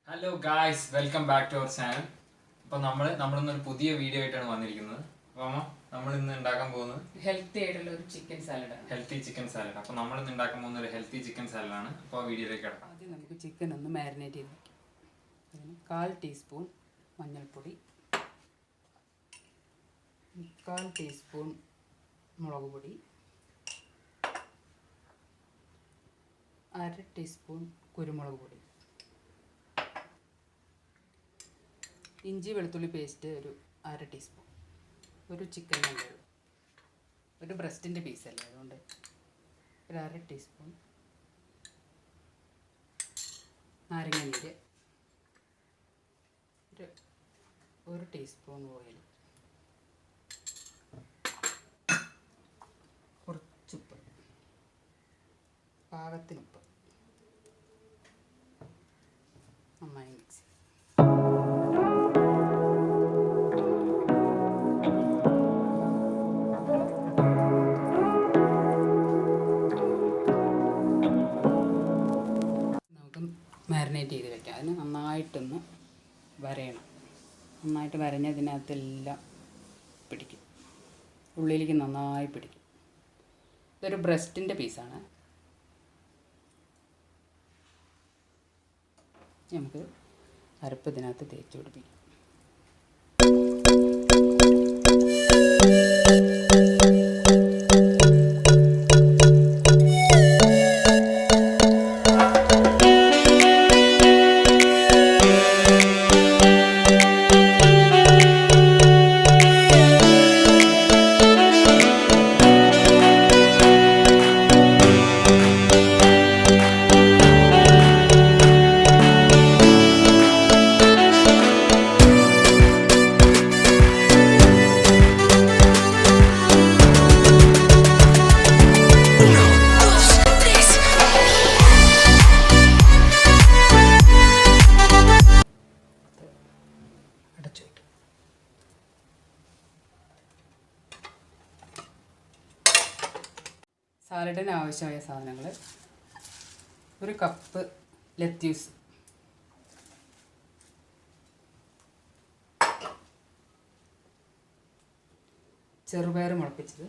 Hello guys, welcome back to our channel. അപ്പോൾ നമ്മളിന്നൊരു പുതിയ വീഡിയോ ആയിട്ടാണ് വന്നിരിക്കുന്നത്. അപ്പോൾ നമ്മൾ ഇന്ന് ഉണ്ടാക്കാൻ പോകുന്നത് ഹെൽത്തി ആയിട്ടുള്ള ഒരു ചിക്കൻ സാലഡാണ്. Healthy chicken salad. അപ്പോൾ നമ്മളിന്ന് ഉണ്ടാക്കാൻ പോകുന്ന ഒരു ഹെൽത്തി ചിക്കൻ സാലഡാണ്. അപ്പോൾ വീഡിയോയിലേക്ക് കിടക്കാം. ആദ്യം നമുക്ക് ചിക്കൻ ഒന്ന് മാരിനേറ്റ് ചെയ്ത് വയ്ക്കാം. അതിന് 1/4 ടീസ്പൂൺ മഞ്ഞൾപ്പൊടി, 1/4 ടീസ്പൂൺ മുളക് പൊടി, 1/2 ടീസ്പൂൺ കുരുമുളക് പൊടി, ഇഞ്ചി വെളുത്തുള്ളി പേസ്റ്റ് ഒരു 1/2 ടീസ്പൂൺ, ഒരു ചിക്കൻ നല്ലത്, ഒരു ബ്രസ്റ്റിൻ്റെ പീസല്ലേ അതുകൊണ്ട് ഒരു 1/2 ടീസ്പൂൺ, നാരങ്ങ നീര്, ഒരു ടീസ്പൂൺ ഓയിൽ, കുറച്ചുപ്പ്, പാകത്തിനുപ്പ്, നന്നായി മിക്സ് ചെയ്യും. മാരിനേറ്റ് ചെയ്ത് വെക്കാം. അതിന് നന്നായിട്ടൊന്ന് വരയണം. നന്നായിട്ട് വരഞ്ഞ് ഇതിനകത്തെല്ലാം പിടിക്കും, ഉള്ളിലേക്ക് നന്നായി പിടിക്കും. ഇതൊരു ബ്രസ്റ്റിൻ്റെ പീസാണ്. നമുക്ക് അരപ്പ് ഇതിനകത്ത് തേച്ച് പിടിപ്പിക്കാം. സാലഡിന് ആവശ്യമായ സാധനങ്ങൾ: ഒരു കപ്പ് ലെറ്റ്യൂസ്, ചെറുപയർ മുളപ്പിച്ചത്,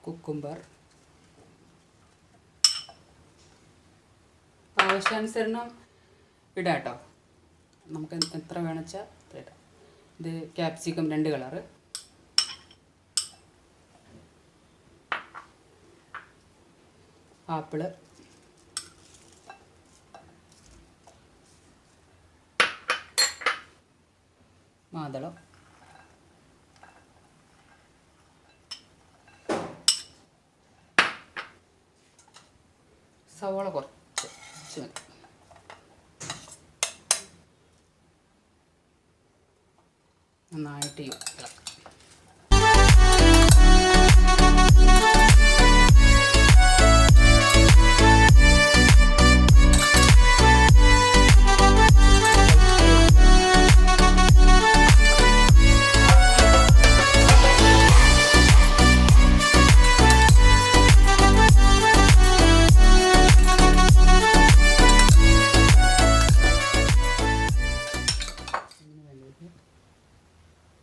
കുക്കുംബർ, ആവശ്യാനുസരണം ഇടാം കേട്ടോ. നമുക്ക് എത്ര വേണമെച്ചാൽ അത്ര ഇടാം. ഇത് ക്യാപ്സിക്കം 2 കളറ്, ആപ്പിള്, മാതളം, സവാള കുറച്ച് മതി. നന്നായിട്ട് ഇളക്കാം.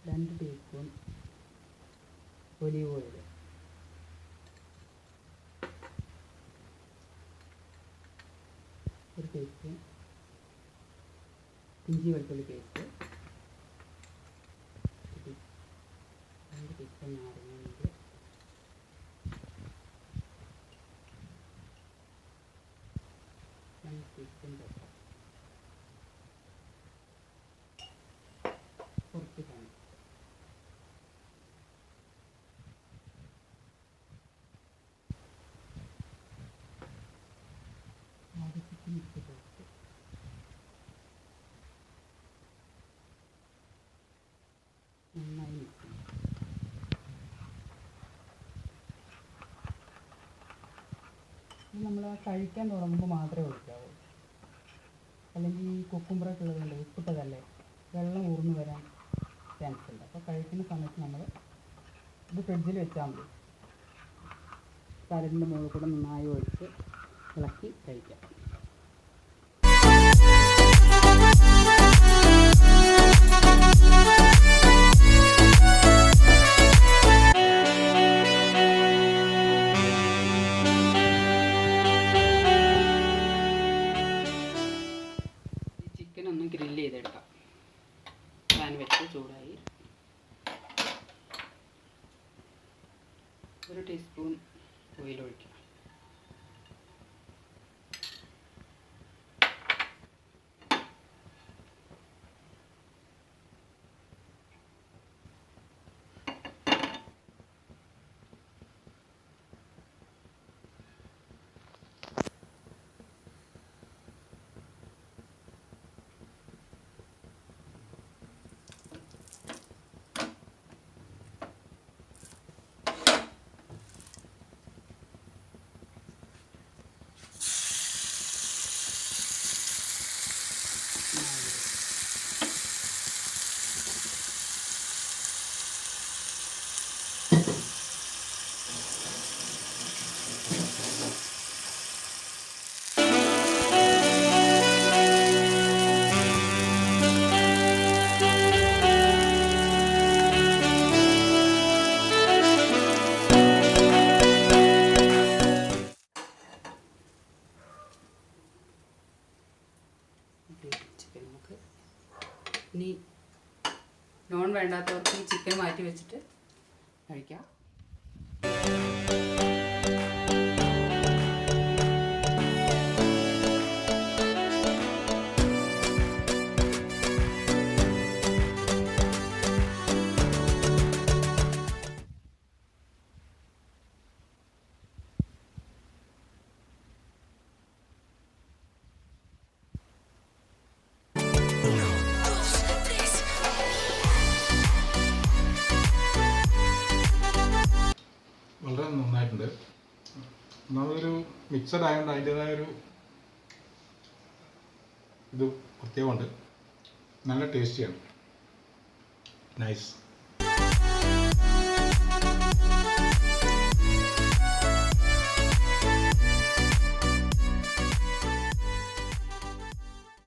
രണ്ട് ടീസ്പൂൺ ഒലിവ് ഓയിൽ, ഒരു ടീസ്പൂൺ ഇഞ്ചി വെളുത്തുള്ളി പേസ്റ്റ്, 2 ടീസ്പൂൺ നാരങ്ങ നീര്, 2 ടീസ്പൂൺ പെപ്പർ, കുറച്ച് പനി, മിക്സ് ചേർത്ത് നന്നായി മിക്സ് ചെയ്യും. ഇത് നമ്മൾ കഴിക്കാൻ തുടങ്ങുമ്പോൾ മാത്രമേ ഒഴിക്കാവൂ. അല്ലെങ്കിൽ ഈ കുക്കുംബറൊക്കെ ഉള്ളതുകൊണ്ട് ഉപ്പിട്ടതല്ലേ, വെള്ളം ഊർന്നു വരാൻ ചാൻസ് ഉണ്ട്. അപ്പോൾ കഴിക്കുന്ന സമയത്ത് നമ്മൾ ഇത് ഫ്രിഡ്ജിൽ വെച്ചാൽ മതി. സാലഡിൻ്റെ മുകളിൽ കൂടെ നന്നായി ഒഴിച്ച് ഇളക്കി കഴിക്കാം. ചിക്കൻ ഒന്ന് ഗ്രില്ല് ചെയ്തെടുക്കാം. പാൻ വെച്ച് ചൂടായി 1 ടീസ്പൂൺ ഓയിൽ ഒഴിക്കാം. ചിക്കൻ നമുക്ക് ഇനി നോൺ വേണ്ടാത്തവർക്ക് ഈ ചിക്കൻ മാറ്റി വെച്ചിട്ട് കഴിക്കാം. വളരെ നന്നായിട്ടുണ്ട്. ഒന്നാമതൊരു മിക്സഡ് ആയതുകൊണ്ട് അതിൻ്റേതായൊരു ഇത് പ്രത്യേകമുണ്ട്. നല്ല ടേസ്റ്റിയാണ്. നൈസ്.